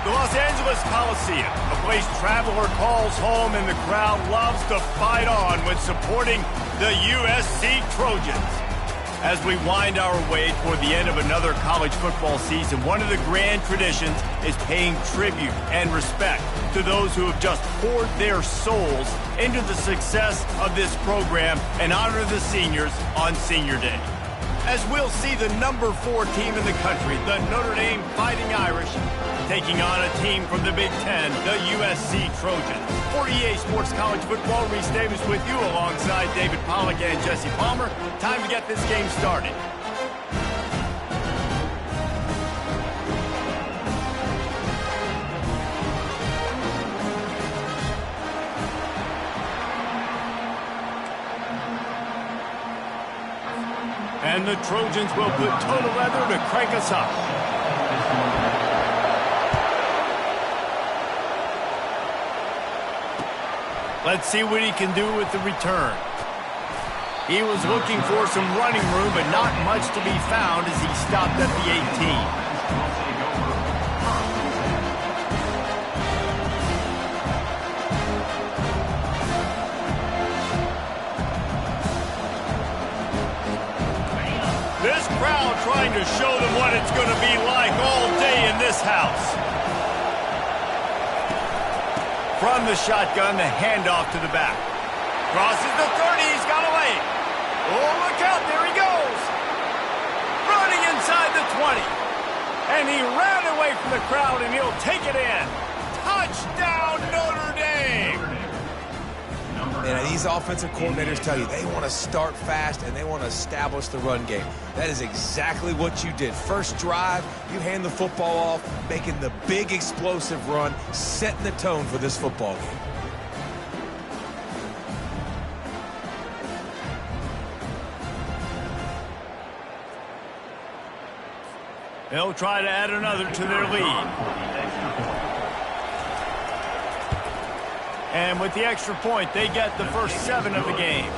The Los Angeles Coliseum, a place traveler calls home and the crowd loves to fight on when supporting the USC Trojans. As we wind our way toward the end of another college football season, one of the grand traditions is paying tribute and respect to those who have just poured their souls into the success of this program and honor the seniors on Senior Day. As we'll see the number 4 team in the country, the Notre Dame Fighting Irish, taking on a team from the Big Ten, the USC Trojans. For EA Sports College Football, Reese Davis with you alongside David Pollack and Jesse Palmer. Time to get this game started. And the Trojans will put total leather to crank us up. Let's see what he can do with the return. He was looking for some running room, but not much to be found as he stopped at the 18. This crowd trying to show them what it's going to be like all day in this house. From the shotgun, the handoff to the back. Crosses the 30, he's got away. Oh, look out, there he goes. Running inside the 20. And he ran away from the crowd, and he'll take it in. Touchdown, Notre Dame. And these offensive coordinators tell you they want to start fast and they want to establish the run game. That is exactly what you did. First drive, you hand the football off, making the big explosive run, setting the tone for this football game. They'll try to add another to their lead. And with the extra point, they get the first 7 of the game.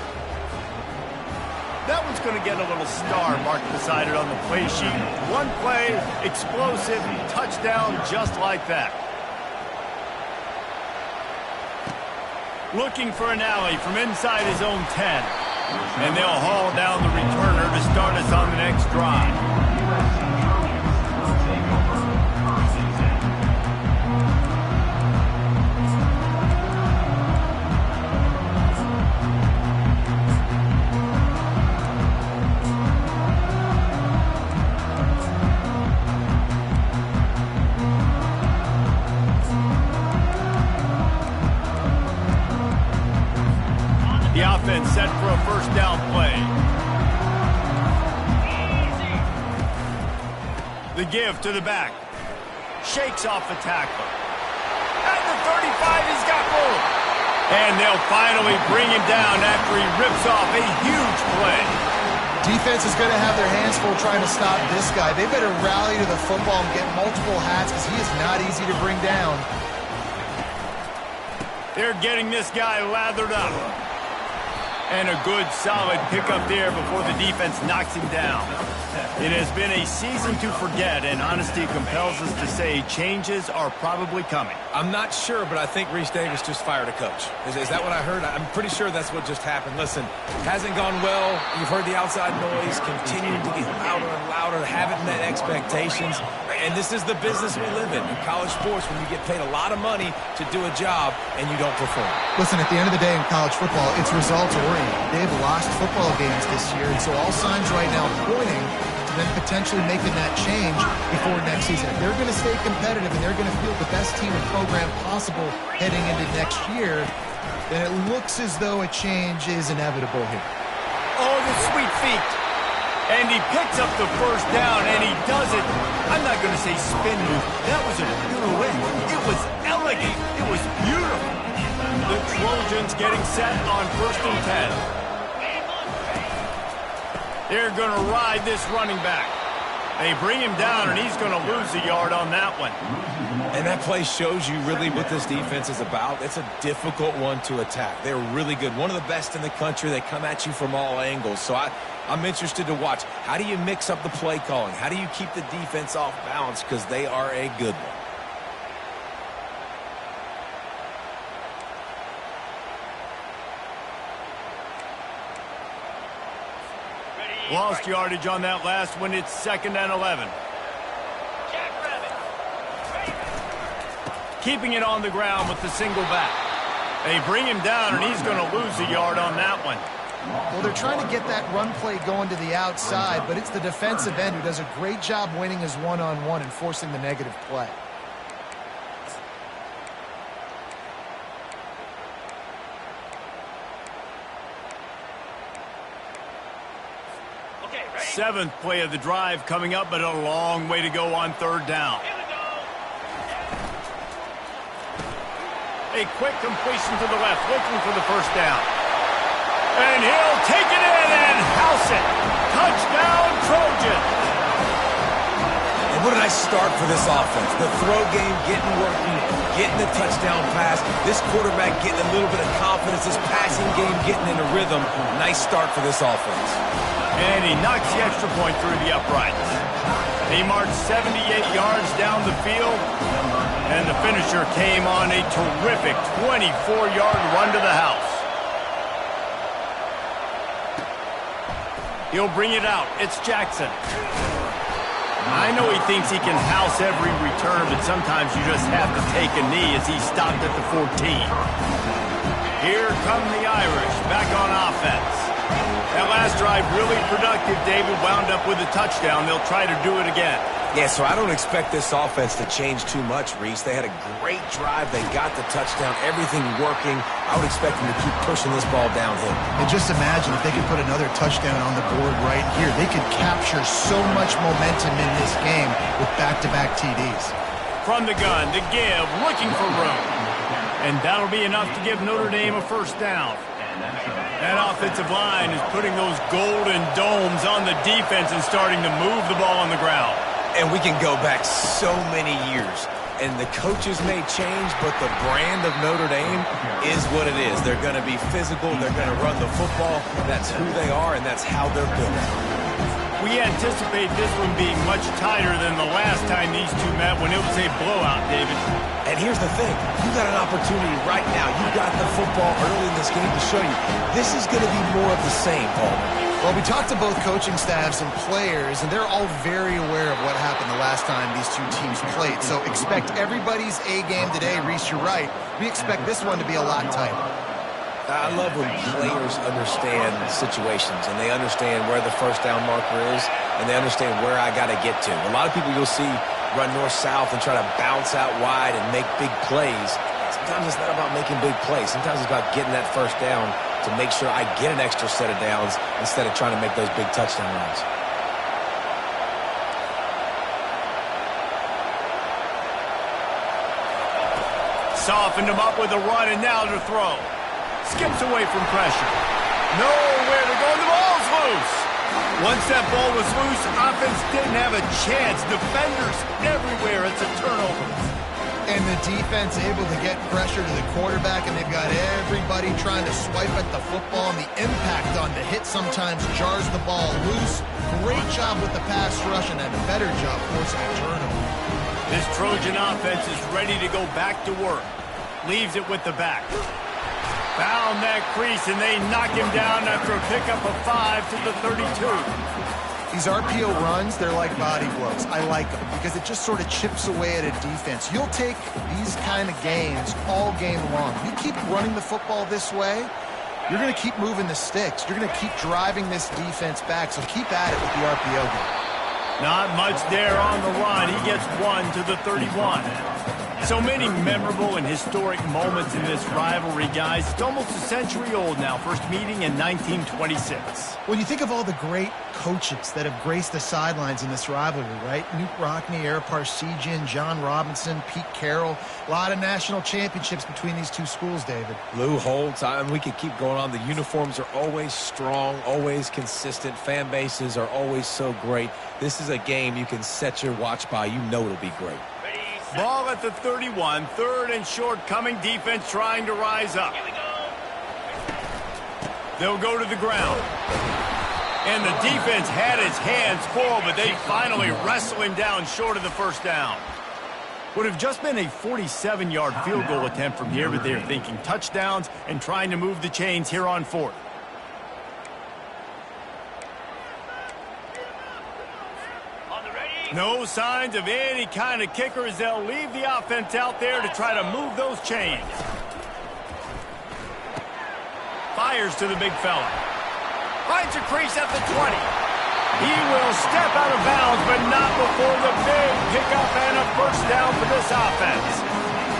That one's going to get a little star marked beside it on the play sheet. One play, explosive, touchdown just like that. Looking for an alley from inside his own 10. And they'll haul down the returner to start us on the next drive. The offense set for a first down play. The give to the back. Shakes off the tackle. At the 35, he's got room. And they'll finally bring him down after he rips off a huge play. Defense is going to have their hands full trying to stop this guy. They better rally to the football and get multiple hats because he is not easy to bring down. They're getting this guy lathered up. And a good, solid pickup there before the defense knocks him down. It has been a season to forget, and honesty compels us to say changes are probably coming. I'm not sure, but I think Reese Davis just fired a coach. Is that what I heard? I'm pretty sure that's what just happened. Listen, hasn't gone well. You've heard the outside noise, continuing to get louder and louder, haven't met expectations. And this is the business we live in college sports, when you get paid a lot of money to do a job and you don't perform. Listen, at the end of the day in college football, it's results-oriented. They've lost football games this year, and so all signs right now pointing to them potentially making that change before next season. If they're going to stay competitive and they're going to field the best team and program possible heading into next year, then it looks as though a change is inevitable here. Oh, the sweet feet. And he picks up the first down, and he does it. I'm not going to say spin move. That was a pirouette. It was elegant. It was beautiful. The Trojans getting set on 1st and 10. They're going to ride this running back. They bring him down, and he's going to lose a yard on that one. And that play shows you really what this defense is about. It's a difficult one to attack. They're really good. One of the best in the country. They come at you from all angles. So I'm interested to watch. How do you mix up the play calling? How do you keep the defense off balance? Because they are a good one. Lost yardage on that last one. It's 2nd and 11. Keeping it on the ground with the single back. They bring him down, and he's going to lose a yard on that one. Well, they're trying to get that run play going to the outside, but it's the defensive end who does a great job winning his one-on-one and forcing the negative play. Seventh play of the drive coming up, but a long way to go on 3rd down. A quick completion to the left, looking for the 1st down. And he'll take it in and house it. Touchdown, Trojans. And what a nice start for this offense. The throw game getting working, getting the touchdown pass. This quarterback getting a little bit of confidence. This passing game getting in a rhythm. Nice start for this offense. And he knocks the extra point through the uprights. He marched 78 yards down the field, and the finisher came on a terrific 24-yard run to the house. He'll bring it out. It's Jackson. I know he thinks he can house every return, but sometimes you just have to take a knee as he stopped at the 14. Here come the Irish back on offense. That last drive really productive. David wound up with a touchdown. They'll try to do it again. Yeah, so I don't expect this offense to change too much, Reese. They had a great drive. They got the touchdown. Everything working. I would expect them to keep pushing this ball downhill. And just imagine if they could put another touchdown on the board right here. They could capture so much momentum in this game with back-to-back TDs. From the gun, to give, looking for room. And that'll be enough to give Notre Dame a 1st down. That offensive line is putting those golden domes on the defense and starting to move the ball on the ground. And we can go back so many years. And the coaches may change, but the brand of Notre Dame is what it is. They're going to be physical. They're going to run the football. That's who they are, and that's how they're built. We anticipate this one being much tighter than the last time these two met when it was a blowout, David. And here's the thing. You got an opportunity right now. You got the football early in this game to show you. This is going to be more of the same, Paul. Well, we talked to both coaching staffs and players, and they're all very aware of what happened the last time these two teams played. So expect everybody's A game today. Reese, you're right. We expect this one to be a lot tighter. I love when players understand situations and they understand where the 1st down marker is and they understand where I got to get to. A lot of people you'll see run north-south and try to bounce out wide and make big plays. Sometimes it's not about making big plays. Sometimes it's about getting that 1st down to make sure I get an extra set of downs instead of trying to make those big touchdown runs. Softened him up with a run, and now to throw. Skips away from pressure. Nowhere to go. The ball's loose. Once that ball was loose, offense didn't have a chance. Defenders everywhere. It's a turnover. And the defense able to get pressure to the quarterback, and they've got everybody trying to swipe at the football, and the impact on the hit sometimes jars the ball loose. Great job with the pass rush, and a better job forcing a turnover. This Trojan offense is ready to go back to work. Leaves it with the back. Found that crease, and they knock him down after a pickup of 5 to the 32. These RPO runs, they're like body blows. I like them because it just sort of chips away at a defense. You'll take these kind of gains all game long. You keep running the football this way, you're going to keep moving the sticks. You're going to keep driving this defense back, so keep at it with the RPO game. Not much there on the run. He gets 1 to the 31. So many memorable and historic moments in this rivalry, guys. It's almost a century old now. First meeting in 1926. When you think of all the great coaches that have graced the sidelines in this rivalry, right? Newt Rockne, Ara Parseghian, John Robinson, Pete Carroll. A lot of national championships between these two schools, David. Lou Holtz, and we could keep going on. The uniforms are always strong, always consistent. Fan bases are always so great. This is a game you can set your watch by. You know it'll be great. Ball at the 31, 3rd and short coming. Defense trying to rise up. They'll go to the ground. And the defense had its hands full, but they finally wrestle him down short of the 1st down. Would have just been a 47-yard field goal attempt from here, but they're thinking touchdowns and trying to move the chains here on 4th. No signs of any kind of kicker as they'll leave the offense out there to try to move those chains. Fires to the big fella. Finds a crease at the 20. He will step out of bounds, but not before the big pickup and a first down for this offense.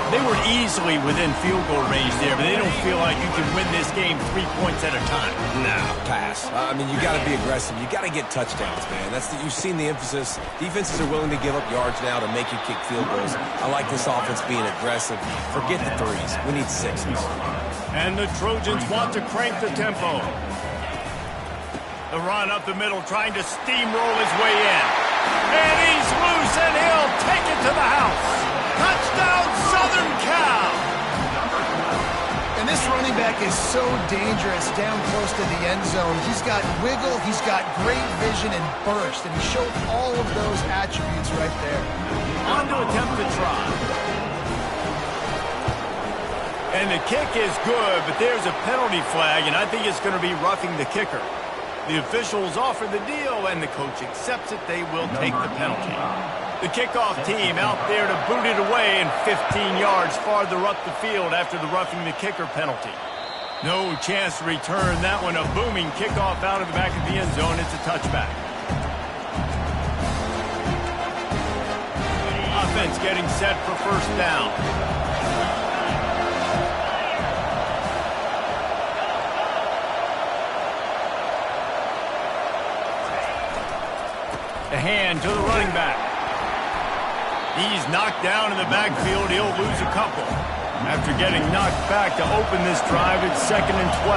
They were easily within field goal range there, but they don't feel like you can win this game 3 points at a time. No, pass. I mean, you got to be aggressive. You got to get touchdowns, man. You've seen the emphasis. Defenses are willing to give up yards now to make you kick field goals. I like this offense being aggressive. Forget the threes. We need sixes. And the Trojans want to crank the tempo. The run up the middle, trying to steamroll his way in. And he's loose, and he'll take it to the house. Touchdown, Southern Cal! And this running back is so dangerous down close to the end zone. He's got wiggle, he's got great vision and burst, and he showed all of those attributes right there. On to attempt to try. And the kick is good, but there's a penalty flag, and I think it's going to be roughing the kicker. The officials offer the deal, and the coach accepts it. They will take the penalty. The kickoff team out there to boot it away and 15 yards farther up the field after the roughing the kicker penalty. No chance to return that one. A booming kickoff out of the back of the end zone. It's a touchback. Offense getting set for first down. A hand to the running back. He's knocked down in the backfield. He'll lose a couple. After getting knocked back to open this drive, it's 2nd and 12.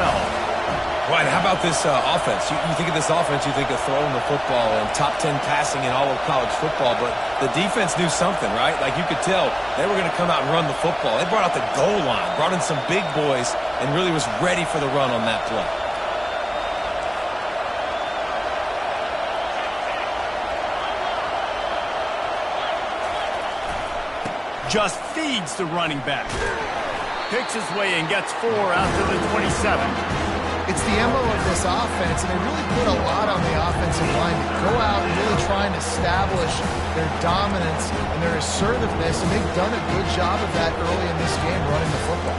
Right, how about this offense? You think of this offense, you think of throwing the football and top 10 passing in all of college football, but the defense knew something, right? Like you could tell they were going to come out and run the football. They brought out the goal line, brought in some big boys, and really was ready for the run on that play. Just feeds the running back. Picks his way and gets 4 out to the 27. It's the MO of this offense, and they really put a lot on the offensive line to go out and really try and establish their dominance and their assertiveness, and they've done a good job of that early in this game running the football.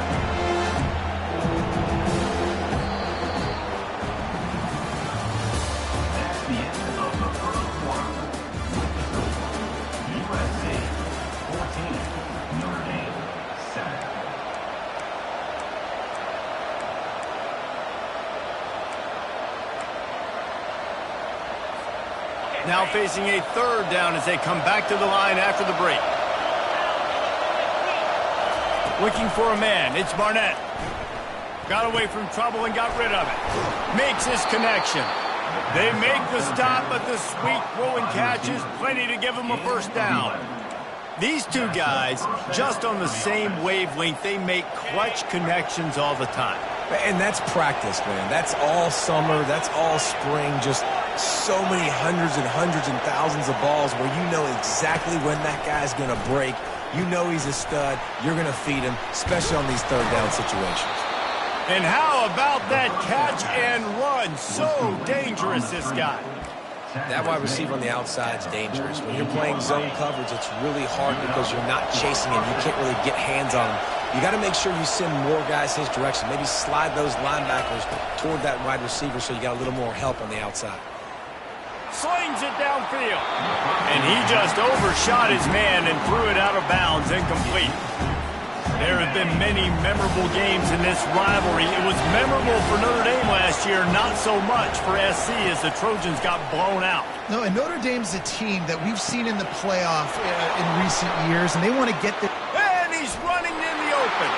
USC 14, Notre Dame 7. Now facing a 3rd down as they come back to the line after the break. Looking for a man. It's Barnett. Got away from trouble and got rid of it. Makes his connection. They make the stop, but the sweet throwing catch is plenty to give them a first down. These two guys, just on the same wavelength, they make clutch connections all the time. And that's practice, man. That's all summer. That's all spring. Just so many hundreds and thousands of balls where you know exactly when that guy's going to break. You know he's a stud. You're going to feed him, especially on these 3rd down situations. And how about that catch and run? So dangerous, this guy. That wide receiver on the outside is dangerous. When you're playing zone coverage, it's really hard because you're not chasing him. You can't really get hands on him. You got to make sure you send more guys his direction. Maybe slide those linebackers toward that wide receiver so you got a little more help on the outside. Slings it downfield. And he just overshot his man and threw it out of bounds, incomplete. There have been many memorable games in this rivalry. It was memorable for Notre Dame last year, not so much for SC as the Trojans got blown out. No, and Notre Dame's a team that we've seen in the playoff in recent years, and they want to get the... And he's running in the open.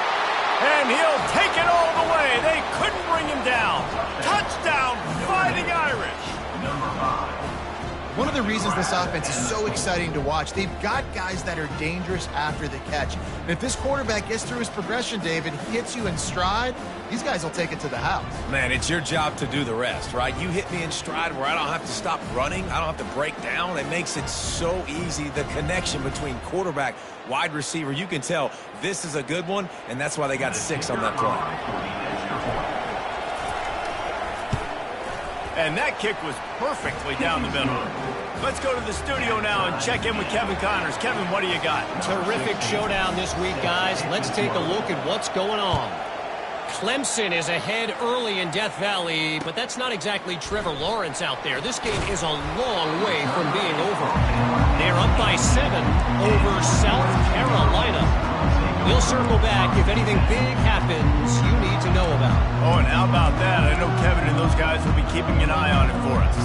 And he'll take it all the way. They couldn't bring him down. Touchdown, Fighting Irish. Number 5. One of the reasons this offense is so exciting to watch, they've got guys that are dangerous after the catch. And if this quarterback gets through his progression, David, he hits you in stride, these guys will take it to the house. Man, it's your job to do the rest, right? You hit me in stride where I don't have to stop running. I don't have to break down. It makes it so easy. The connection between quarterback, wide receiver, you can tell this is a good one, and that's why they got 6 on that play. And that kick was perfectly down the middle. Let's go to the studio now and check in with Kevin Connors. Kevin, what do you got? Terrific showdown this week, guys. Let's take a look at what's going on. Clemson is ahead early in Death Valley, but that's not exactly Trevor Lawrence out there. This game is a long way from being over. They're up by 7 over South Carolina. We'll circle back if anything big happens you need to know about. Oh, and how about that? I know Kevin and those guys will be keeping an eye on it for us.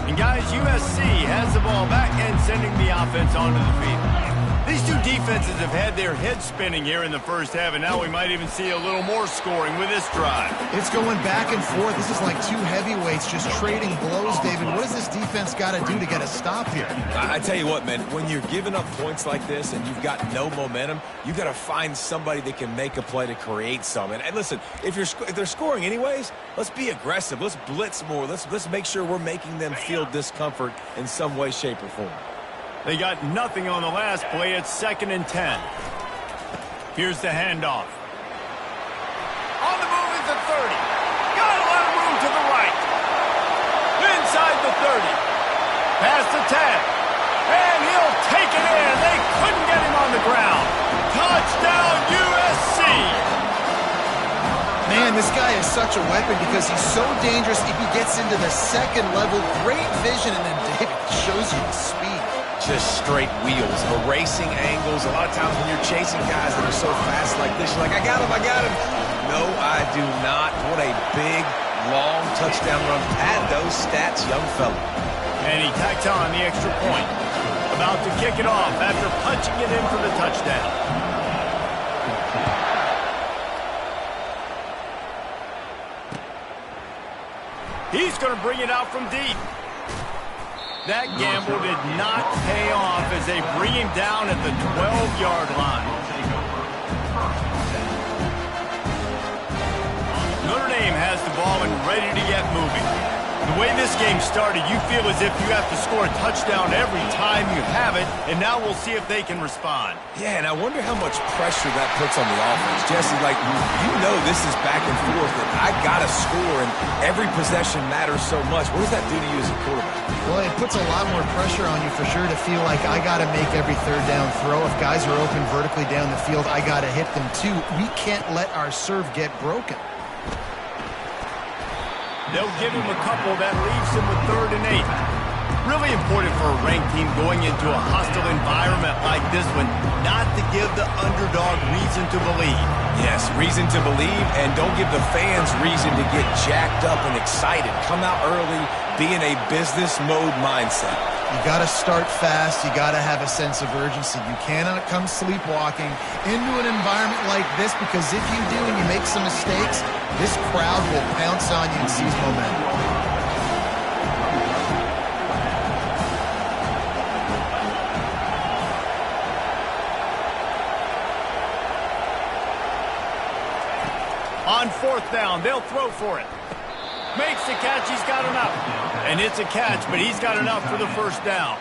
And guys, USC has the ball back and sending the offense onto the field. These two defenses have had their heads spinning here in the first half, and now we might even see a little more scoring with this drive. It's going back and forth. This is like two heavyweights just trading blows, David. What does this defense got to do to get a stop here? I tell you what, man, when you're giving up points like this and you've got no momentum, you got to find somebody that can make a play to create some. And listen, if they're scoring anyways, let's be aggressive. Let's blitz more. Let's make sure we're making them feel discomfort in some way, shape, or form. They got nothing on the last play. It's 2nd and 10. Here's the handoff. On the move is the 30. Got a lot of room to the right. Inside the 30. Past the 10. And he'll take it in. They couldn't get him on the ground. Touchdown, USC. Man, this guy is such a weapon because he's so dangerous if he gets into the second level. Great vision, and then David shows you the speed. Just straight wheels, erasing angles. A lot of times when you're chasing guys that are so fast like this, you're like, I got him. No, I do not. What a big, long touchdown run. Pad those stats, young fella. And he tacks on the extra point. About to kick it off after punching it in for the touchdown. He's going to bring it out from deep. That gamble did not pay off as they bring him down at the 12-yard line. Notre Dame has the ball and ready to get moving. The way this game started, you feel as if you have to score a touchdown every time you have it, and now we'll see if they can respond. Yeah, and I wonder how much pressure that puts on the offense. Jesse, like, you know this is back and forth, and I got to score, and every possession matters so much. What does that do to you as a quarterback? Well, it puts a lot more pressure on you for sure to feel like I got to make every third down throw. If guys are open vertically down the field, I got to hit them too. We can't let our serve get broken. They'll give him a couple. That leaves him with 3rd and 8. Really important for a ranked team going into a hostile environment like this one, not to give the underdog reason to believe. Yes, reason to believe, and don't give the fans reason to get jacked up and excited. Come out early, be in a business mode mindset. You got to start fast. You got to have a sense of urgency. You cannot come sleepwalking into an environment like this, because if you do and you make some mistakes, this crowd will pounce on you and seize momentum. On 4th down, they'll throw for it. Makes the catch, he's got enough. And it's a catch, but he's got enough for the 1st down.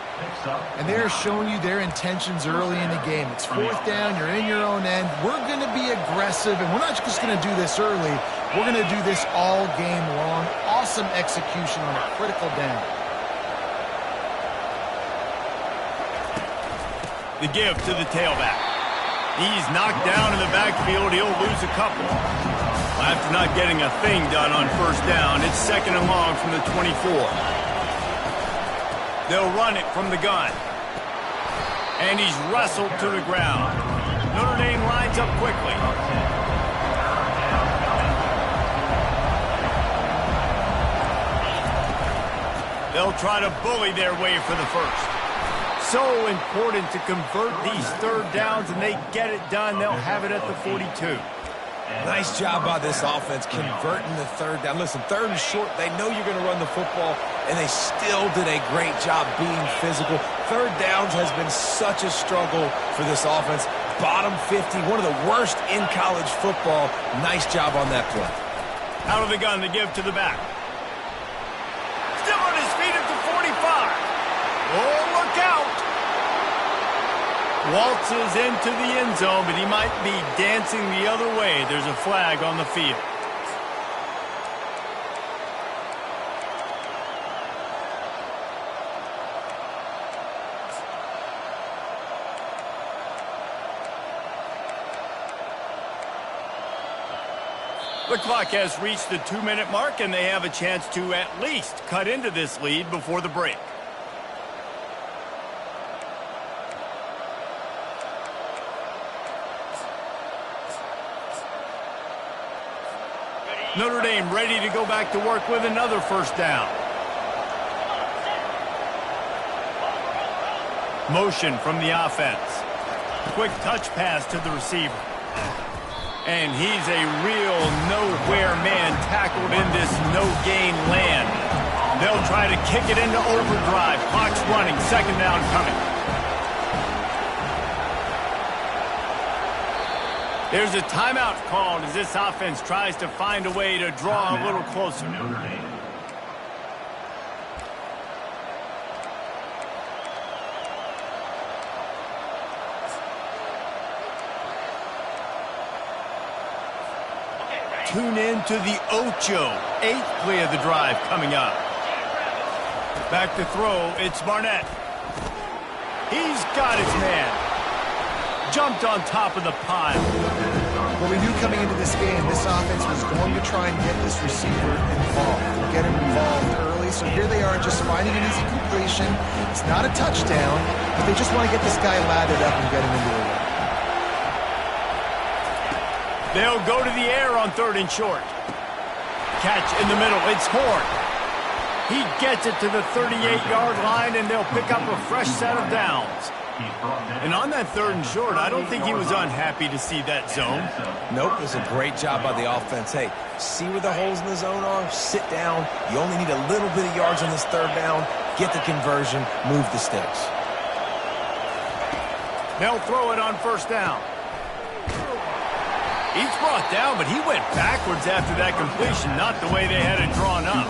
And they're showing you their intentions early in the game. It's 4th down, you're in your own end. We're going to be aggressive, and we're not just going to do this early. We're going to do this all game long. Awesome execution on a critical down. The give to the tailback. He's knocked down in the backfield. He'll lose a couple. After not getting a thing done on 1st down, it's 2nd and long from the 24. They'll run it from the gun. And he's wrestled to the ground. Notre Dame lines up quickly. They'll try to bully their way for the 1st. So important to convert these 3rd downs, and they get it done. They'll have it at the 42. Nice job by this offense converting the 3rd down. Listen, 3rd and short, they know you're going to run the football, and they still did a great job being physical. 3rd downs has been such a struggle for this offense. Bottom 50, one of the worst in college football. Nice job on that play. Out of the gun to give to the back. Still on his feet at the 45. Oh, look out. Waltzes into the end zone, but he might be dancing the other way. There's a flag on the field. The clock has reached the 2-minute mark, and they have a chance to at least cut into this lead before the break. Notre Dame ready to go back to work with another first down. Motion from the offense. Quick touch pass to the receiver. And he's a real nowhere man tackled in this no-gain land. They'll try to kick it into overdrive. Clock's running. Second down coming. There's a timeout called as this offense tries to find a way to draw a little closer. Tune in to the Ocho. 8th play of the drive coming up. Back to throw. It's Barnett. He's got his man. Jumped on top of the pile. Well, we knew coming into this game, this offense was going to try and get this receiver involved. Get him involved early. So here they are just finding an easy completion. It's not a touchdown, but they just want to get this guy lathered up and get him into the run. They'll go to the air on 3rd and short. Catch in the middle. It's Horn. He gets it to the 38-yard line, and they'll pick up a fresh set of downs. And on that 3rd and short, I don't think he was unhappy to see that zone. Nope, it was a great job by the offense. Hey, see where the holes in the zone are? Sit down. You only need a little bit of yards on this 3rd down. Get the conversion. Move the sticks. They'll throw it on 1st down. He's brought down, but he went backwards after that completion, not the way they had it drawn up.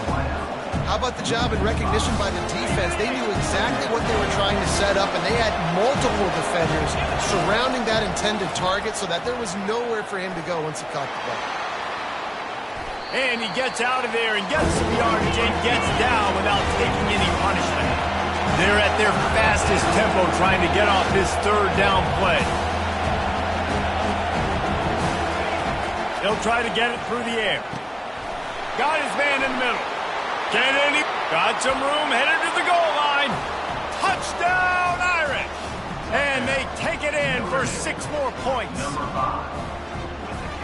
How about the job and recognition by the defense? They knew exactly what they were trying to set up, and they had multiple defenders surrounding that intended target so that there was nowhere for him to go once he caught the ball. And he gets out of there and gets some yardage and gets down without taking any punishment. They're at their fastest tempo trying to get off this 3rd down play. They'll try to get it through the air. Got his man in the middle. Get in. Got some room. Headed to the goal line. Touchdown, Irish. And they take it in for 6 more points.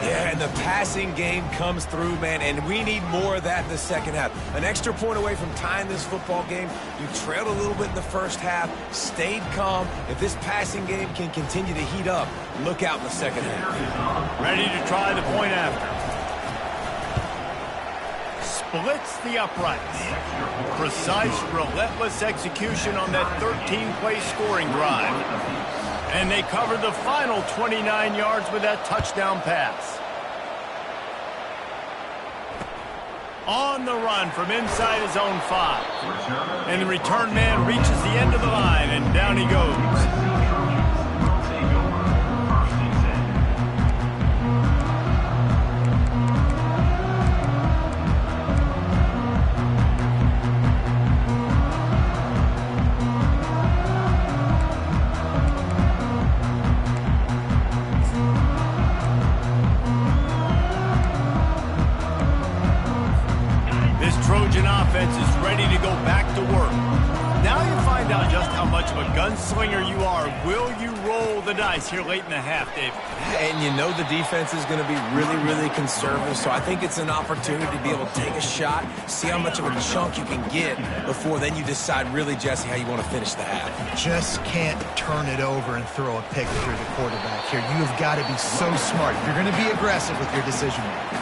Yeah, and the passing game comes through, man, and we need more of that in the second half. An extra point away from tying this football game. You trailed a little bit in the first half, stayed calm. If this passing game can continue to heat up, look out in the second half. Ready to try the point after. Splits the uprights. Precise, relentless execution on that 13-play scoring drive. And they covered the final 29 yards with that touchdown pass. On the run from inside his own 5. And the return man reaches the end of the line, and down he goes. Is ready to go back to work. Now you find out just how much of a gunslinger you are. Will you roll the dice here late in the half, David? And you know the defense is going to be really, really conservative, so I think it's an opportunity to be able to take a shot, see how much of a chunk you can get before then you decide really, Jesse, how you want to finish the half. Just can't turn it over and throw a pick through the quarterback here. You have got to be so smart. You're going to be aggressive with your decision making.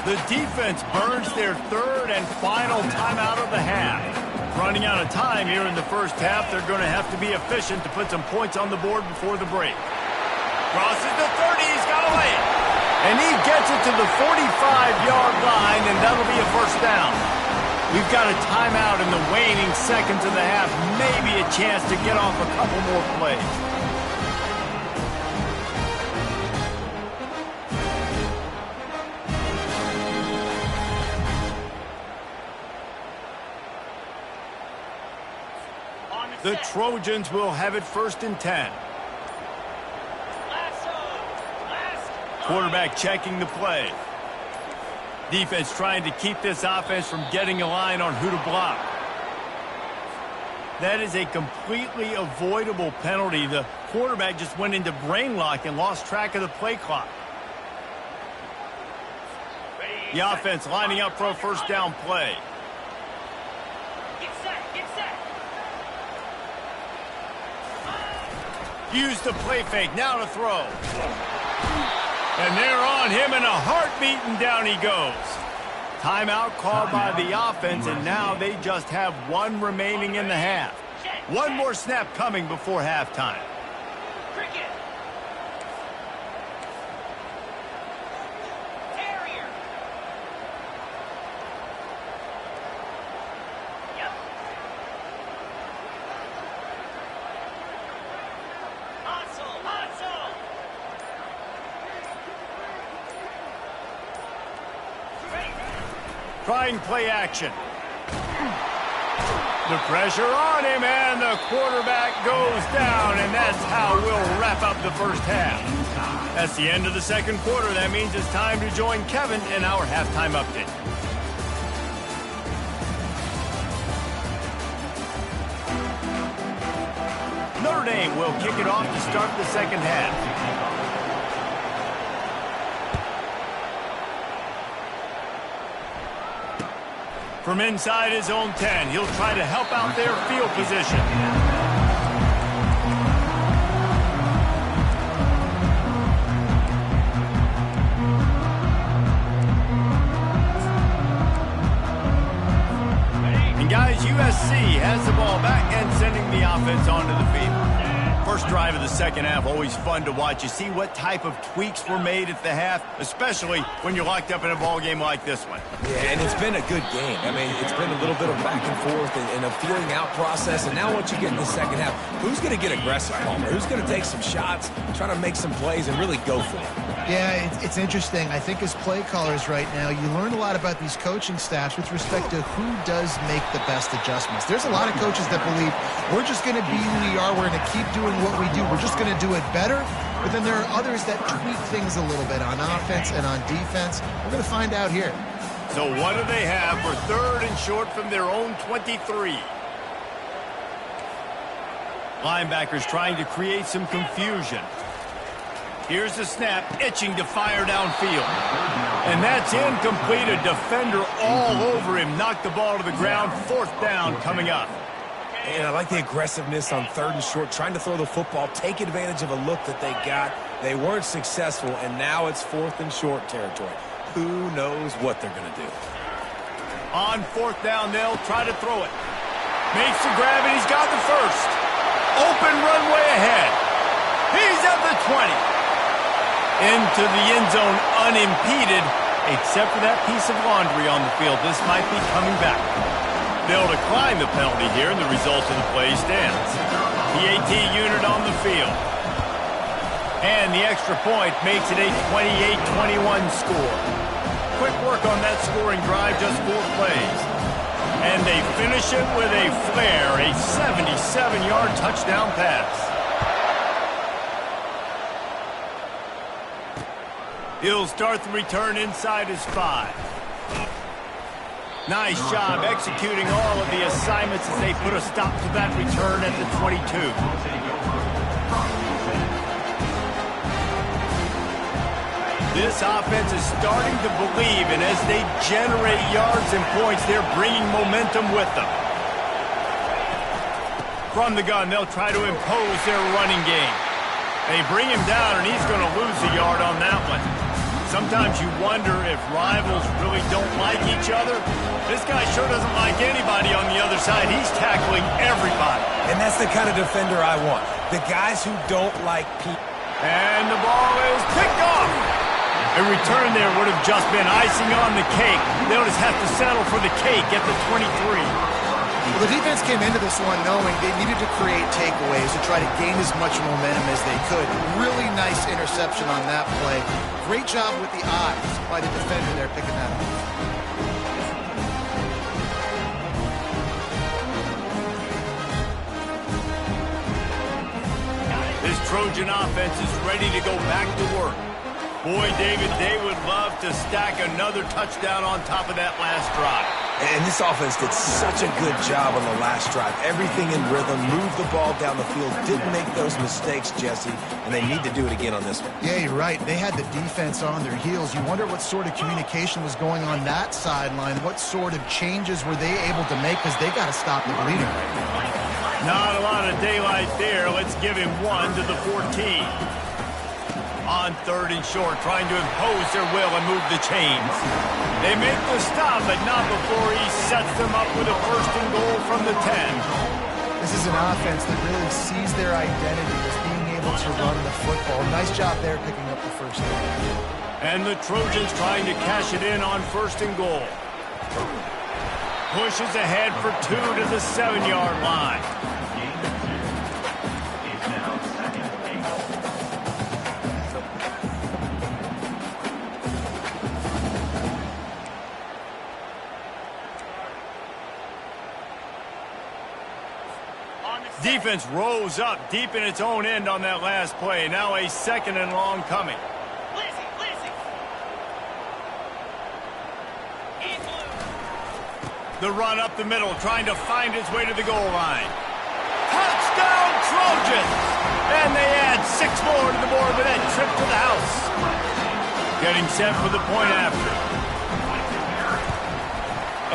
The defense burns their 3rd and final timeout of the half. Running out of time here in the first half, they're going to have to be efficient to put some points on the board before the break. Crosses the 30, he's got to lay it. And he gets it to the 45-yard line, and that'll be a first down. We've got a timeout in the waning seconds of the half, maybe a chance to get off a couple more plays. The Trojans will have it 1st and 10. Quarterback checking the play. Defense trying to keep this offense from getting a line on who to block. That is a completely avoidable penalty. The quarterback just went into brain lock and lost track of the play clock. The offense lining up for a 1st down play. Get set, get set. Use the play fake, now to throw. And they're on him in a heartbeat, and down he goes. Timeout called by the offense, and now they just have 1 remaining in the half. 1 more snap coming before halftime. Cricket. Terrier. Yep. Hustle, hustle. Trying play action. The pressure on him, and the quarterback goes down, and that's how we'll wrap up the 1st half. That's the end of the 2nd quarter. That means it's time to join Kevin in our halftime update. Notre Dame will kick it off to start the 2nd half. From inside his own 10, he'll try to help out their field position. And guys, USC has the ball back and sending the offense onto the field. First drive of the 2nd half, always fun to watch. You see what type of tweaks were made at the half, especially when you're locked up in a ball game like this one. Yeah, and it's been a good game. I mean, it's been a little bit of back and forth and a feeling out process. And now once you get in the 2nd half, who's going to get aggressive, Palmer? Who's going to take some shots, try to make some plays, and really go for it? Yeah, it's interesting. I think as play callers right now, you learn a lot about these coaching staffs with respect to who does make the best adjustments. There's a lot of coaches that believe we're just going to be who we are. We're going to keep doing what we do. We're just going to do it better. But then there are others that tweak things a little bit on offense and on defense. We're going to find out here. So what do they have for 3rd and short from their own 23? Linebackers trying to create some confusion. Here's the snap, itching to fire downfield. And that's incomplete. A defender all over him. Knocked the ball to the ground. 4th down coming up. And I like the aggressiveness on 3rd and short, trying to throw the football, take advantage of a look that they got. They weren't successful, and now it's 4th and short territory. Who knows what they're going to do? On 4th down, they'll try to throw it. Makes the grab, and he's got the 1st. Open runway ahead. He's at the 20. Into the end zone unimpeded, except for that piece of laundry on the field. This might be coming back. They'll decline the penalty here, and the result of the play stands. PAT unit on the field. And the extra point makes it a 28-21 score. Quick work on that scoring drive, just 4 plays. And they finish it with a flair, a 77-yard touchdown pass. He'll start the return inside his 5. Nice job executing all of the assignments as they put a stop to that return at the 22. This offense is starting to believe, and as they generate yards and points, they're bringing momentum with them. From the gun, they'll try to impose their running game. They bring him down, and he's going to lose a yard on that one. Sometimes you wonder if rivals really don't like each other. This guy sure doesn't like anybody on the other side. He's tackling everybody. And that's the kind of defender I want. The guys who don't like people. And the ball is picked off. A return there would have just been icing on the cake. They'll just have to settle for the cake at the 23. Well, the defense came into this one knowing they needed to create takeaways to try to gain as much momentum as they could. Really nice interception on that play. Great job with the eyes by the defender there picking that up. Trojan offense is ready to go back to work. Boy, David, they would love to stack another touchdown on top of that last drive. And this offense did such a good job on the last drive. Everything in rhythm, moved the ball down the field, didn't make those mistakes, Jesse, and they need to do it again on this one. Yeah, you're right. They had the defense on their heels. You wonder what sort of communication was going on that sideline. What sort of changes were they able to make, because they got to stop the bleeding. Not a lot of daylight there. Let's give him 1 to the 14. On 3rd and short, trying to impose their will and move the chains. They make the stop, but not before he sets them up with a 1st and goal from the 10. This is an offense that really sees their identity as being able to run the football. Nice job there picking up the 1st down. And the Trojans trying to cash it in on 1st and goal. Pushes ahead for 2 to the 7-yard line. It's now 2nd and goal. Defense rose up deep in its own end on that last play. Now a 2nd and long coming. Lizzie. In blue. The run up the middle, trying to find its way to the goal line. Touchdown, Trojans! And they add 6 more to the board with that trip to the house. Getting set for the point after.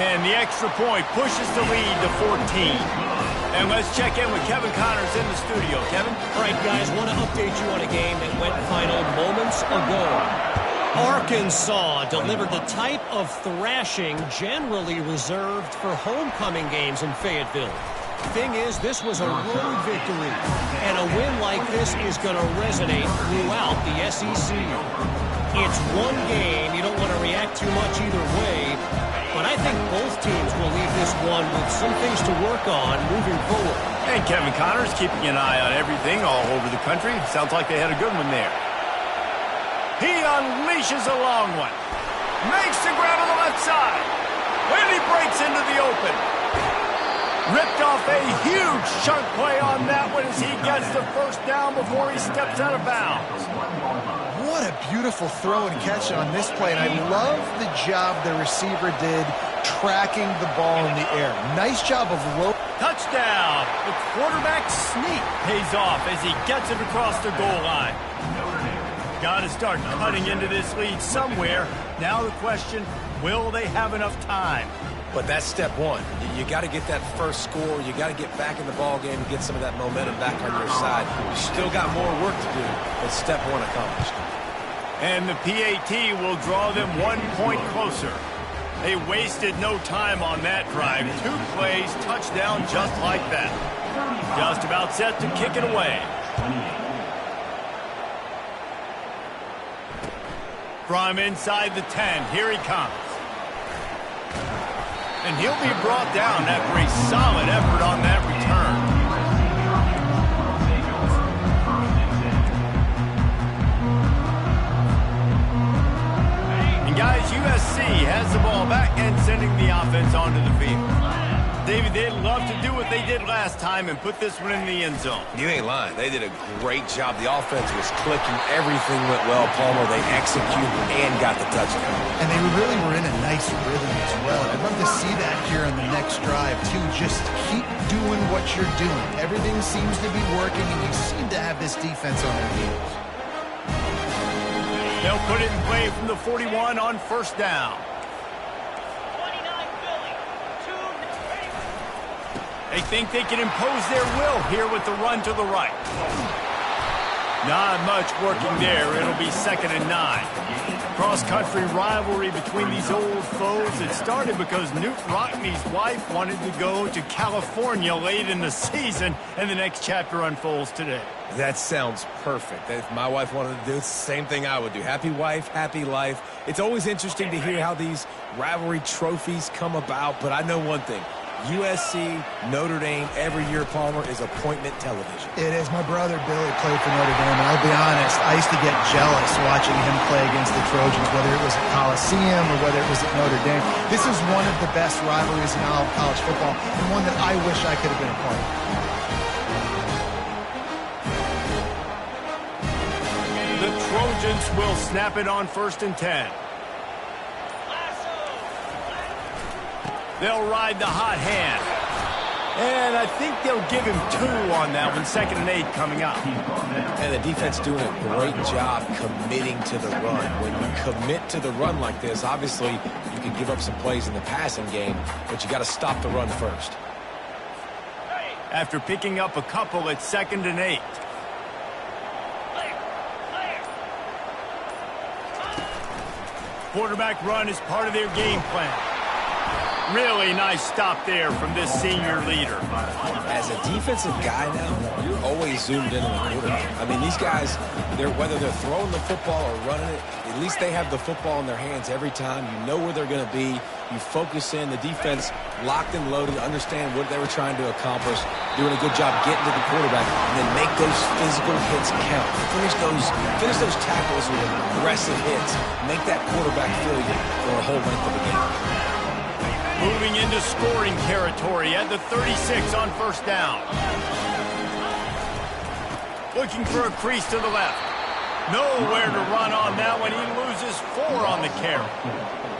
And the extra point pushes the lead to 14. And let's check in with Kevin Connors in the studio. Kevin? All right, guys, want to update you on a game that went final moments ago. Arkansas delivered the type of thrashing generally reserved for homecoming games in Fayetteville. Thing is, this was a road victory, and a win like this is going to resonate throughout the SEC. It's one game. You don't want to react too much either way, but I think both teams will leave this one with some things to work on moving forward. And Kevin Connors keeping an eye on everything all over the country. Sounds like they had a good one there. He unleashes a long one. Makes the grab on the left side. And he breaks into the open. Ripped off a huge chunk play on that one as he gets the 1st down before he steps out of bounds. What a beautiful throw and catch on this play, and I love the job the receiver did tracking the ball in the air. Nice job of low. Touchdown! The quarterback sneak pays off as he gets it across the goal line. Got to start cutting into this lead somewhere. Now the question, will they have enough time? But that's step one. You got to get that first score. You got to get back in the ball game and get some of that momentum back on your side. You still got more work to do, but step one accomplished. And the PAT will draw them 1 point closer. They wasted no time on that drive. 2 plays, touchdown just like that. Just about set to kick it away. From inside the 10, here he comes. And he'll be brought down after a solid effort on that return. And guys, USC has the ball back and sending the offense onto the field. David, they'd love to do what they did last time and put this one in the end zone. You ain't lying. They did a great job. The offense was clicking. Everything went well, Palmer. They executed and got the touchdown. And they really were in a nice rhythm as well. I'd love to see that here on the next drive, too. Just keep doing what you're doing. Everything seems to be working, and you seem to have this defense on their heels. They'll put it in play from the 41 on 1st down. 29 Philly. 2. They think they can impose their will here with the run to the right. Not much working there. It'll be 2nd and 9. Cross-country rivalry between these old foes. It started because Newt Rockney's wife wanted to go to California late in the season, and the next chapter unfolds today. That sounds perfect. If my wife wanted to do the same thing I would do. Happy wife, happy life. It's always interesting to hear how these rivalry trophies come about, but I know one thing. USC, Notre Dame, every year, Palmer, is appointment television. It is. My brother Billy played for Notre Dame, and I'll be honest, I used to get jealous watching him play against the Trojans, whether it was at Coliseum or whether it was at Notre Dame. This is one of the best rivalries in all of college football, and one that I wish I could have been a part of. Trojans will snap it on 1st and 10. They'll ride the hot hand. And I think they'll give him 2 on that one. 2nd and 8 coming up. And the defense doing a great job committing to the run. When you commit to the run like this, obviously you can give up some plays in the passing game, but you got to stop the run first. After picking up a couple at 2nd and 8. Quarterback run is part of their game plan. Really nice stop there from this senior leader. As a defensive guy now, you're always zoomed in on the quarterback. I mean, these guys, whether they're throwing the football or running it, at least they have the football in their hands every time. You know where they're going to be. You focus in. The defense locked and loaded, understand what they were trying to accomplish, doing a good job getting to the quarterback, and then make those physical hits count. Finish those tackles with aggressive hits. Make that quarterback feel you for a whole length of the game. Moving into scoring territory at the 36 on 1st down. Looking for a crease to the left. Nowhere to run on that one. He loses 4 on the carry.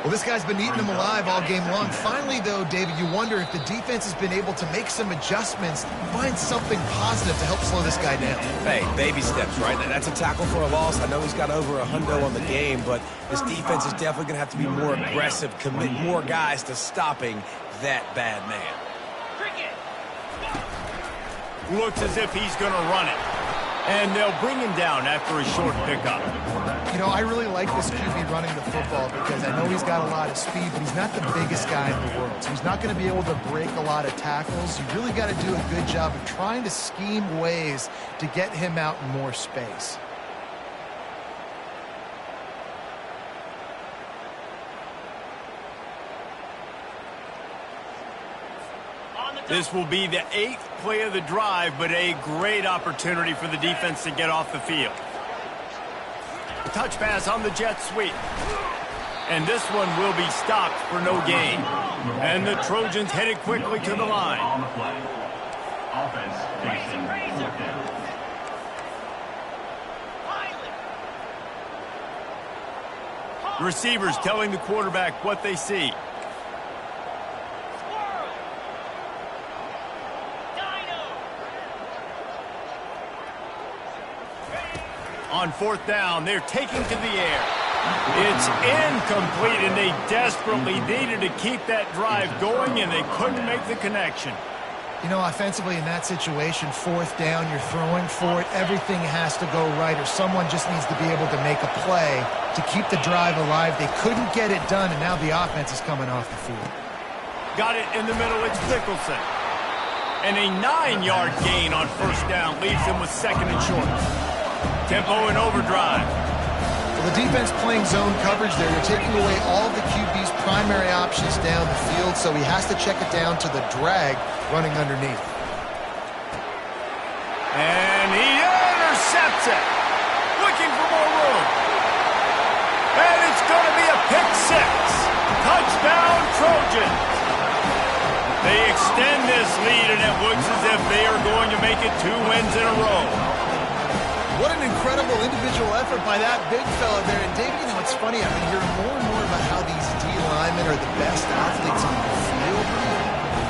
Well, this guy's been eating them alive all game long. Finally, though, David, you wonder if the defense has been able to make some adjustments, find something positive to help slow this guy down. Hey, baby steps, right? That's a tackle for a loss. I know he's got over a hundo on the game, but this defense is definitely going to have to be more aggressive, commit more guys to stopping that bad man. Looks as if he's going to run it. And they'll bring him down after a short pickup. You know, I really like this QB running the football because I know he's got a lot of speed, but he's not the biggest guy in the world. So he's not going to be able to break a lot of tackles. You really got to do a good job of trying to scheme ways to get him out in more space. This will be the 8th play of the drive, but a great opportunity for the defense to get off the field. Touch pass on the jet sweep. And this one will be stopped for no gain. And the Trojans headed quickly to the line. On the play. Offense facing 4th down. Receivers telling the quarterback what they see. On 4th down, they're taking to the air. It's incomplete, and they desperately needed to keep that drive going, and they couldn't make the connection. You know, offensively in that situation, 4th down, you're throwing for it. Everything has to go right, or someone just needs to be able to make a play to keep the drive alive. They couldn't get it done, and now the offense is coming off the field. Got it in the middle. It's Nicholson. And a 9-yard gain on 1st down leaves them with 2nd and short. Tempo and overdrive. Well, the defense playing zone coverage there. They're taking away all the QB's primary options down the field, so he has to check it down to the drag running underneath. And he intercepts it. Looking for more room. And it's going to be a pick 6. Touchdown, Trojans. They extend this lead, and it looks as if they are going to make it 2 wins in a row. What an incredible individual effort by that big fella there. And David, you know, it's funny, I've been hearing more and more about how these D linemen are the best athletes on the field.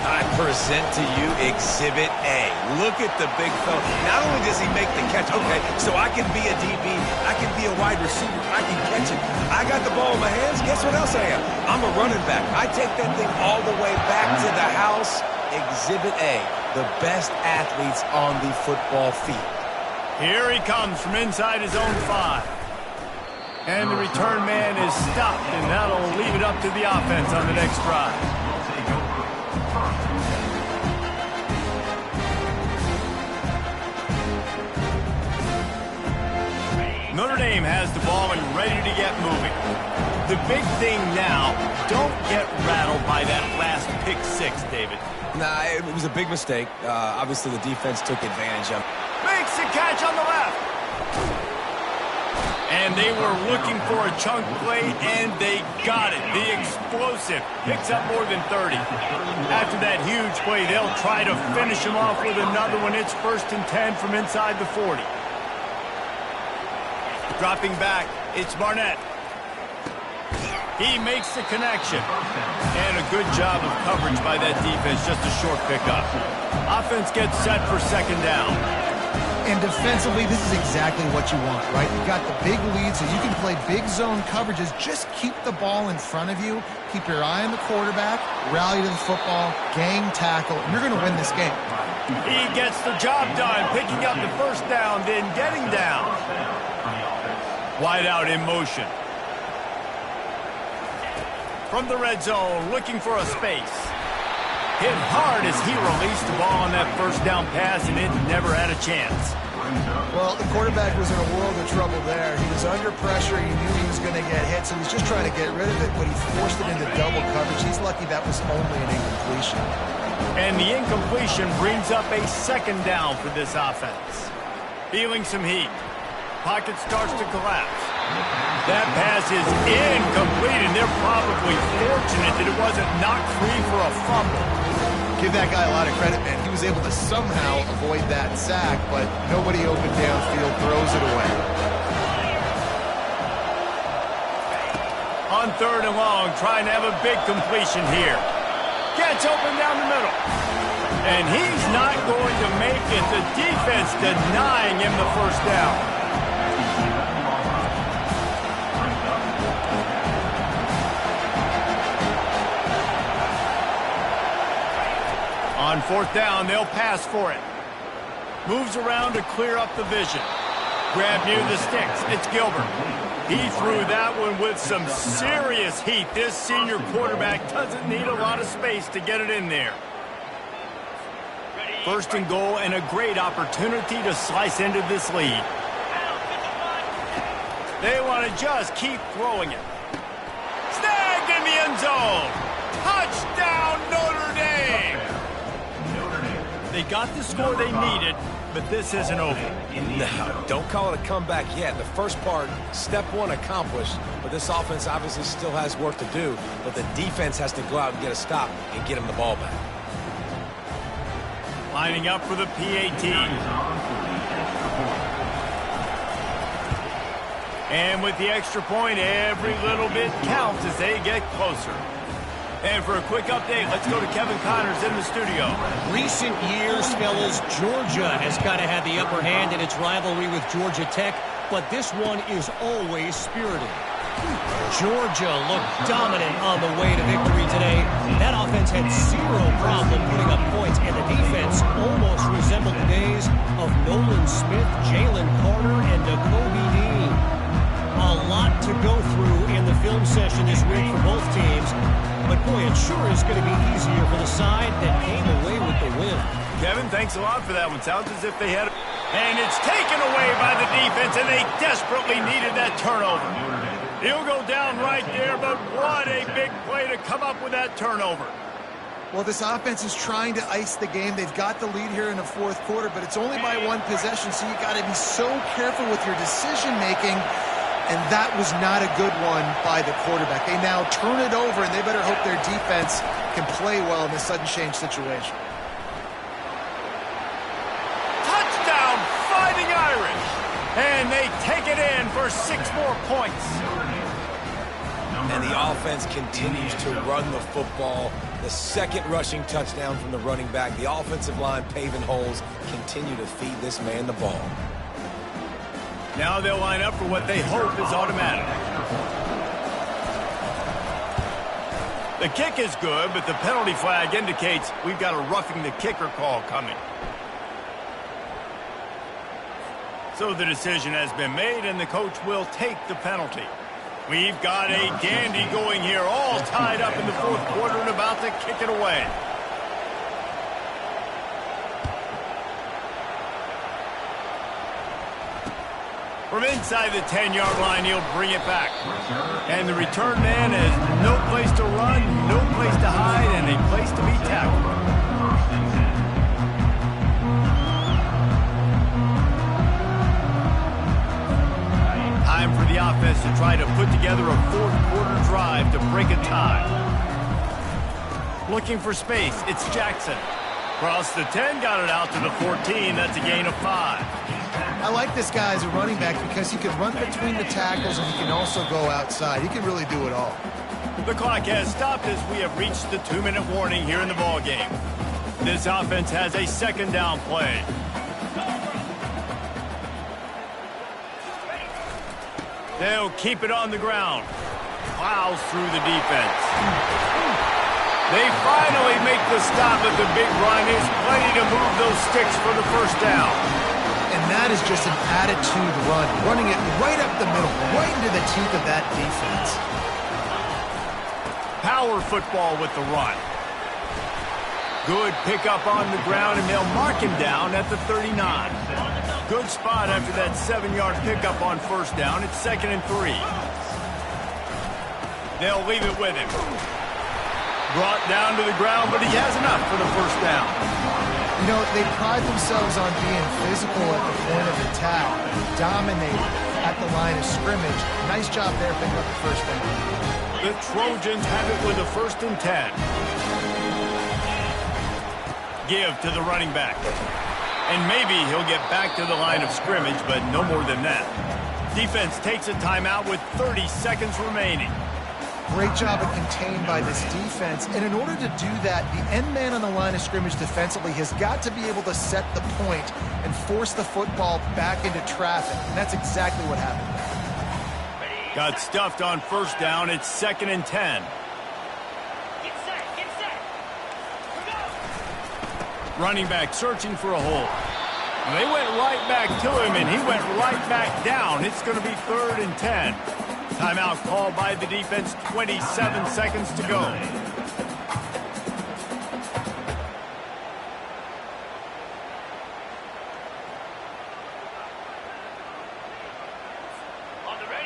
I present to you Exhibit A. Look at the big fella. Not only does he make the catch, okay, so I can be a DB, I can be a wide receiver, I can catch it. I got the ball in my hands, guess what else I am? I'm a running back. I take that thing all the way back to the house. Exhibit A, the best athletes on the football field. Here he comes from inside his own 5. And the return man is stopped, and that'll leave it up to the offense on the next drive. Notre Dame has the ball and ready to get moving. The big thing now, don't get rattled by that last pick 6, David. Nah, it was a big mistake. Obviously, the defense took advantage of it. Makes the catch on the left. And they were looking for a chunk play, and they got it. The explosive picks up more than 30. After that huge play, they'll try to finish him off with another one. It's 1st and 10 from inside the 40. Dropping back, it's Barnett. He makes the connection. And a good job of coverage by that defense, just a short pickup. Offense gets set for second down. And defensively, this is exactly what you want, right? You got the big lead, so you can play big zone coverages. Just keep the ball in front of you. Keep your eye on the quarterback. Rally to the football. Gang tackle. You're going to win this game. He gets the job done, picking up the first down, then getting down. Wide out in motion. From the red zone, looking for a space. Hit hard as he released the ball on that first down pass, and it never had a chance. Well, the quarterback was in a world of trouble there. He was under pressure. He knew he was going to get hit, so he was just trying to get rid of it, but he forced it into double coverage. He's lucky that was only an incompletion. And the incompletion brings up a second down for this offense. Feeling some heat. Pocket starts to collapse. That pass is incomplete, and they're probably fortunate that it wasn't knocked free for a fumble. Give that guy a lot of credit, man. He was able to somehow avoid that sack, but nobody open downfield throws it away. On third and long, trying to have a big completion here. Gets open down the middle. And he's not going to make it. The defense denying him the first down. On fourth down, they'll pass for it. Moves around to clear up the vision. Grab near the sticks. It's Gilbert. He threw that one with some serious heat. This senior quarterback doesn't need a lot of space to get it in there. First and goal, and a great opportunity to slice into this lead. They want to just keep throwing it. Snagged in the end zone. Touchdown, Notre Dame. They got the score they needed, but this isn't over. No, don't call it a comeback yet. The first part, step one accomplished, but this offense obviously still has work to do, but the defense has to go out and get a stop and get him the ball back. Lining up for the PAT. And with the extra point, every little bit counts as they get closer. And for a quick update, let's go to Kevin Connors in the studio. Recent years, fellas, Georgia has kind of had the upper hand in its rivalry with Georgia Tech, but this one is always spirited. Georgia looked dominant on the way to victory today. That offense had zero problem putting up points, and the defense almost resembled the days of Nolan Smith, Jalen Carter, and Nakobe Dean. A lot to go through in the film session this week for both teams, but boy, it sure is going to be easier for the side that came away with the win. Kevin, thanks a lot for that one. Sounds as if they had it. And it's taken away by the defense, and they desperately needed that turnover. He'll go down right there, but what a big play to come up with that turnover. Well, this offense is trying to ice the game. They've got the lead here in the fourth quarter, but it's only by one possession, so you got to be so careful with your decision-making, and that was not a good one by the quarterback. They now turn it over, and they better hope their defense can play well in this sudden change situation. Touchdown, Fighting Irish! And they take it in for 6 more points. And the offense continues to run the football. The second rushing touchdown from the running back. The offensive line paving holes. Continue to feed this man the ball. Now they'll line up for what they hope is automatic. The kick is good, but the penalty flag indicates we've got a roughing the kicker call coming. So the decision has been made, and the coach will take the penalty. We've got a dandy going here, all tied up in the fourth quarter and about to kick it away. From inside the 10-yard line, he'll bring it back. And the return man has no place to run, no place to hide, and a place to be tackled. Time for the offense to try to put together a fourth-quarter drive to break a tie. Looking for space, it's Jackson. Cross the 10, got it out to the 14. That's a gain of 5. I like this guy as a running back because he can run between the tackles and he can also go outside. He can really do it all. The clock has stopped as we have reached the 2-minute warning here in the ballgame. This offense has a second down play. They'll keep it on the ground. Plows through the defense. They finally make the stop at the big run. Is plenty to move those sticks for the first down. And that is just an attitude run, running it right up the middle, right into the teeth of that defense. Power football with the run. Good pickup on the ground, and they'll mark him down at the 39. Good spot after that 7-yard pickup on first down. It's 2nd and 3. They'll leave it with him. Brought down to the ground, but he has enough for the first down. You know, they pride themselves on being physical at the point of attack, dominating at the line of scrimmage. Nice job there picking up the first down. The Trojans have it with a 1st and 10. Give to the running back. And maybe he'll get back to the line of scrimmage, but no more than that. Defense takes a timeout with 30 seconds remaining. Great job of contained by this defense. And in order to do that, the end man on the line of scrimmage defensively has got to be able to set the point and force the football back into traffic. And that's exactly what happened. Got stuffed on first down. It's 2nd and 10. Get set, get set. Go. Running back searching for a hole. They went right back to him, and he went right back down. It's going to be 3rd and 10. Timeout called by the defense, 27 seconds to go.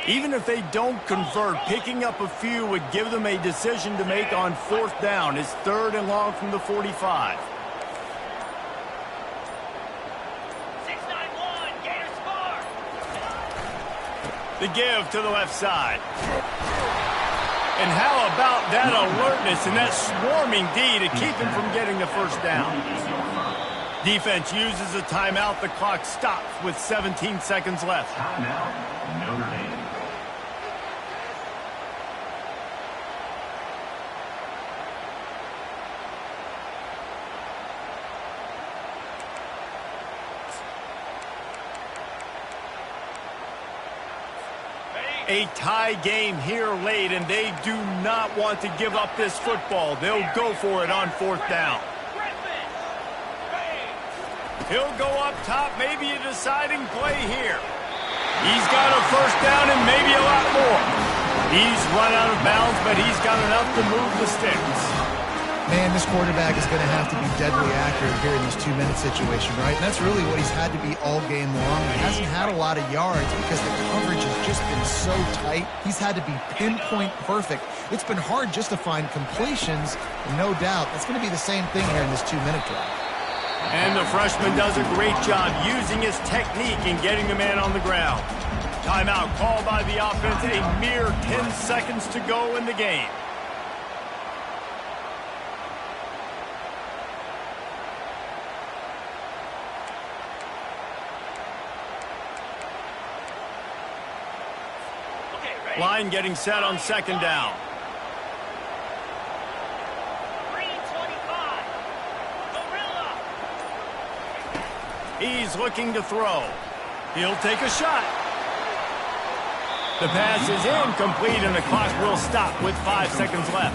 Even if they don't convert, picking up a few would give them a decision to make on 4th down. It's 3rd and long from the 45. 6-9-1, Gators score. The give to the left side. And how about that alertness and that swarming D to keep him from getting the first down? Defense uses a timeout. The clock stops with 17 seconds left. Timeout, Notre Dame. A tie game here late, and they do not want to give up this football. They'll go for it on 4th down. He'll go up top, maybe a deciding play here. He's got a first down and maybe a lot more. He's run out of bounds, but he's got enough to move the sticks. Man, this quarterback is going to have to be deadly accurate here in this 2-minute situation, right? And that's really what he's had to be all game long. He hasn't had a lot of yards because the coverage has just been so tight. He's had to be pinpoint perfect. It's been hard just to find completions, and no doubt that's going to be the same thing here in this 2-minute drive. And the freshman does a great job using his technique and getting the man on the ground. Timeout called by the offense, a mere 10 seconds to go in the game. Line getting set on 2nd down. Green 25. Gorilla. He's looking to throw. He'll take a shot. The pass is incomplete, and the clock will stop with 5 seconds left.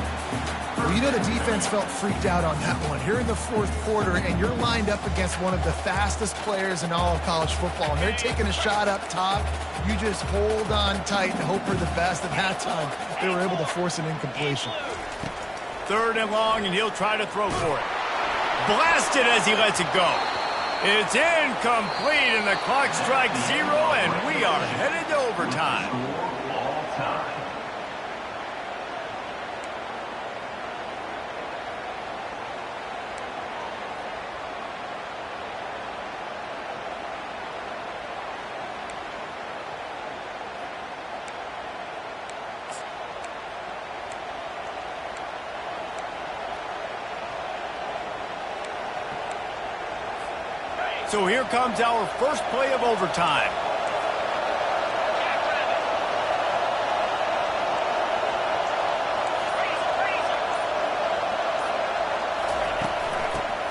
Well, you know the defense felt freaked out on that one. Here in the 4th quarter, and you're lined up against one of the fastest players in all of college football, and they're taking a shot up top. You just hold on tight and hope for the best. And that time, they were able to force an incompletion. 3rd and long, and he'll try to throw for it. Blasted as he lets it go. It's incomplete, and the clock strikes 0, and we are headed to overtime. All time. So here comes our first play of overtime.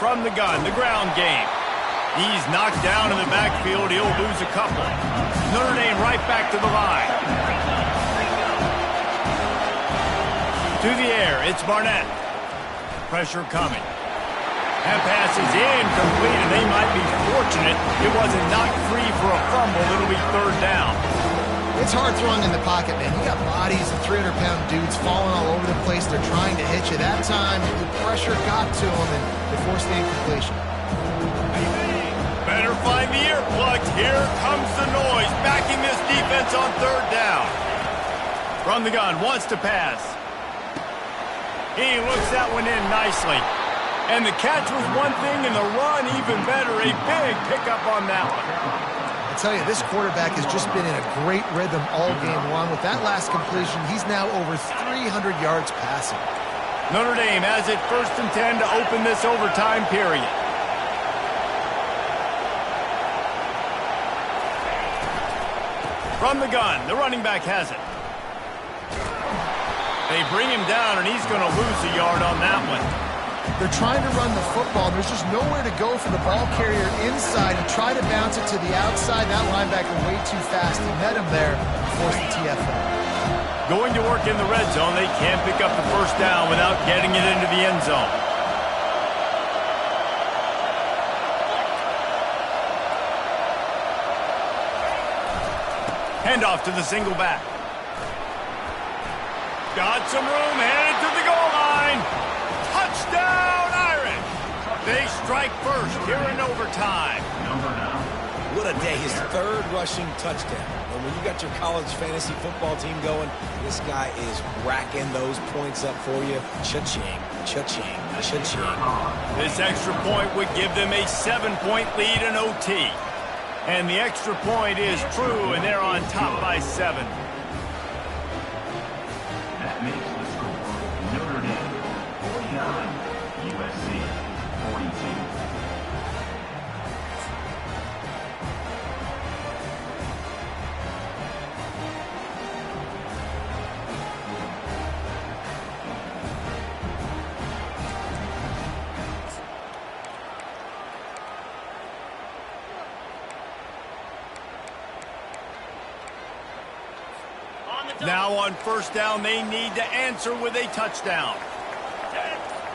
From the gun, the ground game. He's knocked down in the backfield. He'll lose a couple. Notre Dame right back to the line. To the air, it's Barnett. Pressure coming. That pass is incomplete, and they might be fortunate it wasn't knocked free for a fumble. It'll be third down. It's hard throwing in the pocket, man. You got bodies of 300-pound dudes falling all over the place. They're trying to hit you. That time, the pressure got to them, and they forced the incompletion. Better find the earplugs. Here comes the noise, backing this defense on third down. From the gun, wants to pass. He looks that one in nicely. And the catch was one thing, and the run even better. A big pickup on that one. I tell you, this quarterback has just been in a great rhythm all game long. With that last completion, he's now over 300 yards passing. Notre Dame has it 1st and 10 to open this overtime period. From the gun, the running back has it. They bring him down, and he's going to lose a yard on that one. They're trying to run the football. There's just nowhere to go for the ball carrier inside and try to bounce it to the outside. That linebacker way too fast. He met him there and forced the TFL. Going to work in the red zone. They can't pick up the first down without getting it into the end zone. Handoff to the single back. Got some room, headed to the goal line. Touchdown, Irish! They strike first here in overtime. What a day. His 3rd rushing touchdown. And when you got your college fantasy football team going, this guy is racking those points up for you. Cha-ching, cha-ching, cha-ching. This extra point would give them a 7-point lead in OT. And the extra point is true, and they're on top by 7. That makes the score Notre Dame 49, USC 42. Now on first down, they need to answer with a touchdown.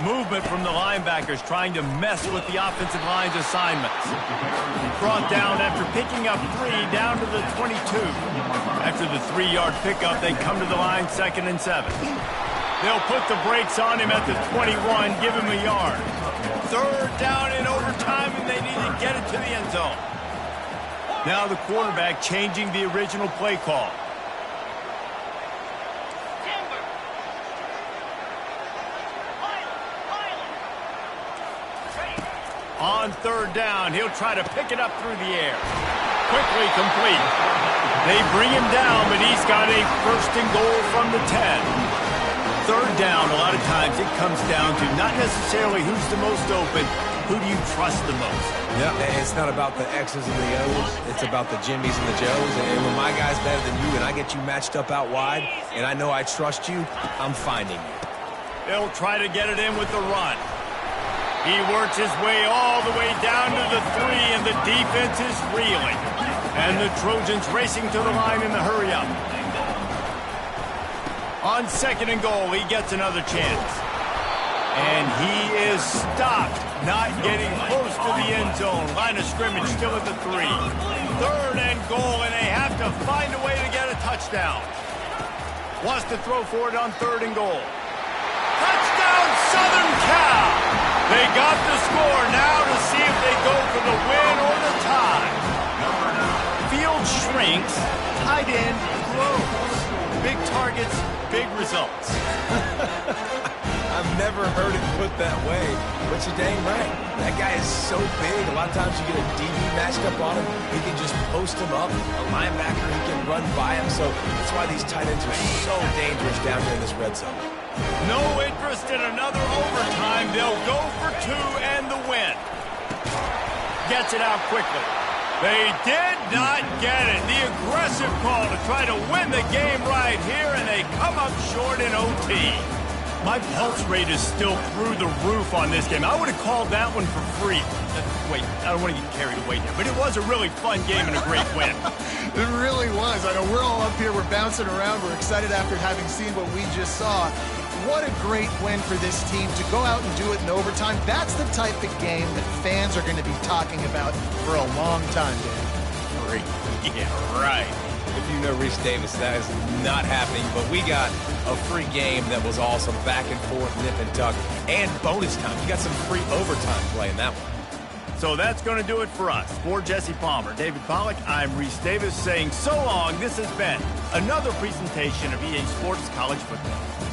Movement from the linebackers trying to mess with the offensive line's assignments. Brought down after picking up 3 down to the 22. After the 3-yard pickup, they come to the line 2nd and 7. They'll put the brakes on him at the 21, give him a yard. 3rd down in overtime, and they need to get it to the end zone. Now the quarterback changing the original play call. On 3rd down, he'll try to pick it up through the air. Quickly complete. They bring him down, but he's got a 1st and goal from the 10. 3rd down, a lot of times it comes down to not necessarily who's the most open, who do you trust the most? Yeah, it's not about the X's and the O's. It's about the Jimmies and the Joes. And when my guy's better than you and I get you matched up out wide and I know I trust you, I'm finding you. They'll try to get it in with the run. He works his way all the way down to the 3, and the defense is reeling. And the Trojans racing to the line in the hurry-up. On 2nd and goal, he gets another chance. And he is stopped, not getting close to the end zone. Line of scrimmage still at the 3. 3rd and goal, and they have to find a way to get a touchdown. Wants to throw for it on 3rd and goal. Touchdown, Southern Cal! They got the score now to see if they go for the win or the tie. Field shrinks, tight end grows. Big targets, big results. I've never heard it put that way, but you're dang right. That guy is so big. A lot of times you get a DB matched up on him. He can just post him up. A linebacker, he can run by him. So that's why these tight ends are so dangerous down here in this red zone. No interest in another overtime. They'll go for 2 and the win. gets it out quickly. They did not get it. The aggressive call to try to win the game right here, and they come up short in OT. My pulse rate is still through the roof on this game. I would have called that one for free. Wait, I don't want to get carried away here, but it was a really fun game and a great win. It really was. I know we're all up here, we're bouncing around, we're excited after having seen what we just saw. What a great win for this team to go out and do it in overtime. That's the type of game that fans are going to be talking about for a long time, Dan. Great. Yeah, right. If you know Reese Davis, that is not happening, but we got a free game that was awesome, back and forth, nip and tuck, and bonus time. You got some free overtime play in that one. So that's going to do it for us. For Jesse Palmer, David Pollack, I'm Reese Davis saying so long. This has been another presentation of EA Sports College Football.